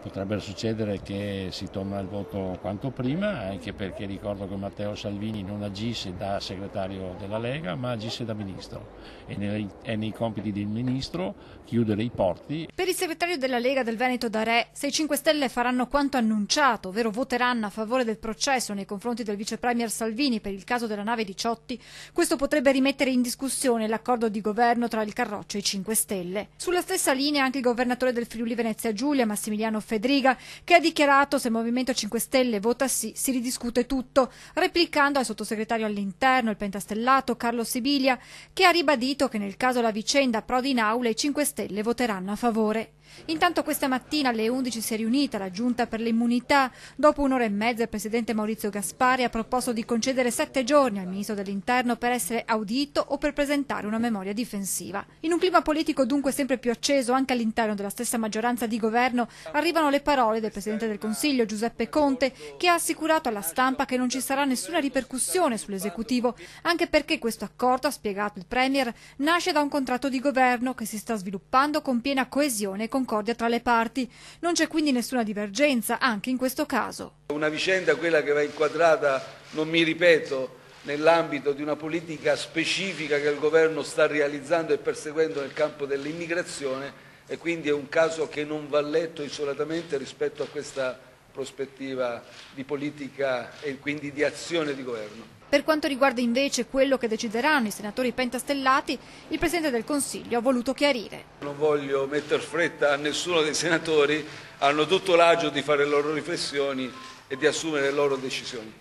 Potrebbe succedere che si torna al voto quanto prima, anche perché ricordo che Matteo Salvini non agisse da segretario della Lega, ma agisse da ministro. È nei compiti del ministro chiudere i porti. Per il segretario della Lega del Veneto D'Arè, se i 5 Stelle faranno quanto annunciato, ovvero voteranno a favore del processo nei confronti del vice premier Salvini per il caso della nave Diciotti, questo potrebbe rimettere in discussione l'accordo di governo tra il Carroccio e i 5 Stelle. Sulla stessa linea anche il governatore del Friuli Venezia Giulia, Massimiliano Fedriga, che ha dichiarato se il Movimento 5 Stelle vota sì, si ridiscute tutto, replicando al sottosegretario all'interno, il pentastellato Carlo Sibilia, che ha ribadito che nel caso la vicenda approdi in aula i 5 Stelle voteranno a favore. Intanto questa mattina alle 11 si è riunita la Giunta per le immunità. Dopo un'ora e mezza il presidente Maurizio Gaspari ha proposto di concedere 7 giorni al ministro dell'Interno per essere audito o per presentare una memoria difensiva. In un clima politico dunque sempre più acceso anche all'interno della stessa maggioranza di governo arrivano le parole del presidente del Consiglio Giuseppe Conte, che ha assicurato alla stampa che non ci sarà nessuna ripercussione sull'esecutivo, anche perché questo accordo, ha spiegato il premier, nasce da un contratto di governo che si sta sviluppando con piena coesione e concordia tra le parti. Non c'è quindi nessuna divergenza anche in questo caso. Una vicenda, quella che va inquadrata, non mi ripeto, nell'ambito di una politica specifica che il governo sta realizzando e perseguendo nel campo dell'immigrazione, e quindi è un caso che non va letto isolatamente rispetto a questa prospettiva di politica e quindi di azione di governo. Per quanto riguarda invece quello che decideranno i senatori pentastellati, il Presidente del Consiglio ha voluto chiarire. Non voglio metter fretta a nessuno dei senatori, hanno tutto l'agio di fare le loro riflessioni e di assumere le loro decisioni.